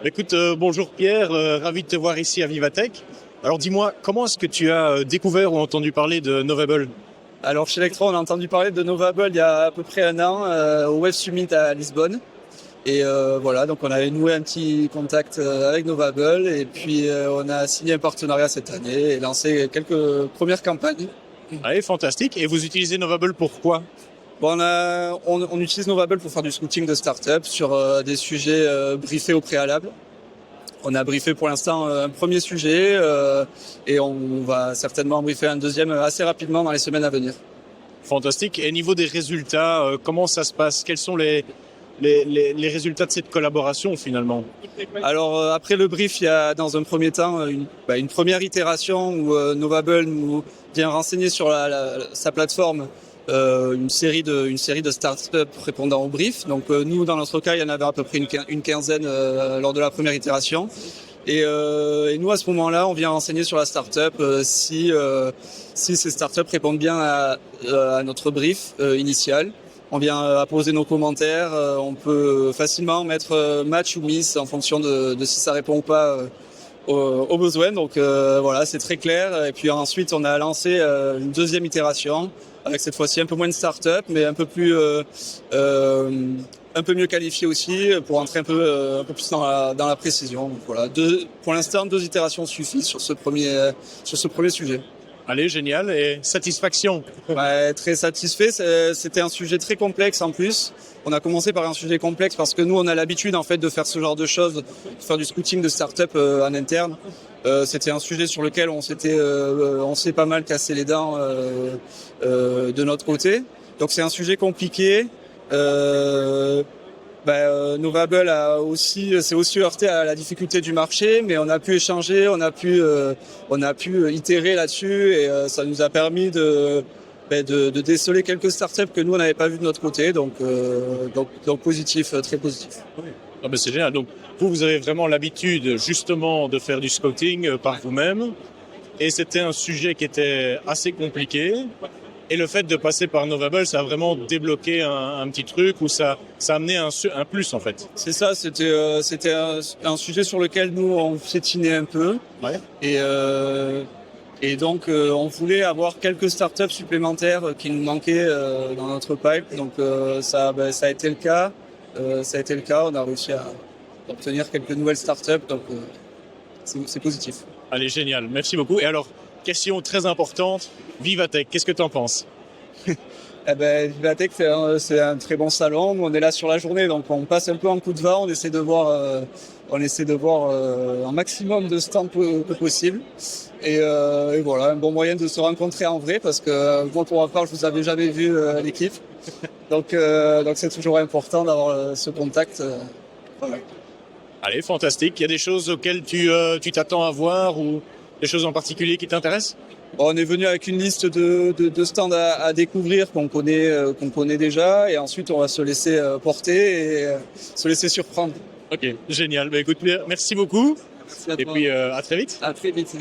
Écoute, bonjour Pierre, ravi de te voir ici à Vivatech. Alors dis-moi, comment est-ce que tu as découvert ou entendu parler de Novable? Alors chez Electro, on a entendu parler de Novable il y a à peu près un an au Web Summit à Lisbonne. Et voilà, donc on avait noué un petit contact avec Novable et puis on a signé un partenariat cette année et lancé quelques premières campagnes. Allez, fantastique. Et vous utilisez Novable pourquoi? Bon, on utilise Novable pour faire du scouting de start-up sur des sujets briefés au préalable. On a briefé pour l'instant un premier sujet et on va certainement briefer un deuxième assez rapidement dans les semaines à venir. Fantastique. Et niveau des résultats, comment ça se passe? Quels sont les résultats de cette collaboration finalement? Alors après le brief, il y a dans un premier temps une première itération où Novable nous vient renseigner sur sa plateforme une série de startups répondant au brief. Donc nous, dans notre cas, il y en avait à peu près une quinzaine lors de la première itération. Et nous, à ce moment-là, on vient renseigner sur la startup si ces startups répondent bien à notre brief initial. On vient apposer nos commentaires. On peut facilement mettre match ou miss en fonction de si ça répond ou pas aux besoins. Donc voilà, c'est très clair. Et puis ensuite, on a lancé une deuxième itération avec cette fois-ci un peu moins de start-up, mais un peu mieux qualifié aussi pour entrer un peu plus dans la précision. Donc, voilà, pour l'instant, 2 itérations suffisent sur ce premier sujet. Allez, génial. Et satisfaction? Ouais, très satisfait. C'était un sujet très complexe en plus. On a commencé par un sujet complexe parce que nous, on a l'habitude en fait de faire ce genre de choses, de faire du scouting de start-up en interne. C'était un sujet sur lequel on s'est pas mal cassé les dents de notre côté. Donc c'est un sujet compliqué. Novable s'est aussi heurté à la difficulté du marché, mais on a pu échanger, on a pu itérer là-dessus et ça nous a permis de déceler quelques startups que nous on n'avait pas vu de notre côté, donc positif, très positif. Ah ben c'est génial. Donc vous avez vraiment l'habitude justement de faire du scouting par vous-même, et c'était un sujet qui était assez compliqué. Et le fait de passer par Novable, ça a vraiment débloqué un petit truc où ça a amené un plus en fait. C'est ça, c'était un sujet sur lequel nous on piétinait un peu. Ouais. Et donc on voulait avoir quelques startups supplémentaires qui nous manquaient dans notre pipe. Donc ça a été le cas. On a réussi à obtenir quelques nouvelles startups. Donc c'est positif. Allez, génial. Merci beaucoup. Et alors, question très importante, Vivatech, qu'est-ce que tu en penses? Vivatech, c'est un très bon salon. Nous, on est là sur la journée, donc on passe un peu en coup de vent. On essaie de voir un maximum de stands possible. Et voilà, un bon moyen de se rencontrer en vrai, parce que moi, pour ma part, je vous avais jamais vu l'équipe. Donc c'est toujours important d'avoir ce contact. Voilà. Allez, fantastique. Il y a des choses auxquelles tu t'attends à voir ou des choses en particulier qui t'intéressent? Bon, on est venu avec une liste de stands à découvrir qu'on connaît déjà, et ensuite on va se laisser porter et se laisser surprendre. Ok, génial. Écoute, merci beaucoup. Merci à toi. Et puis à très vite. À très vite.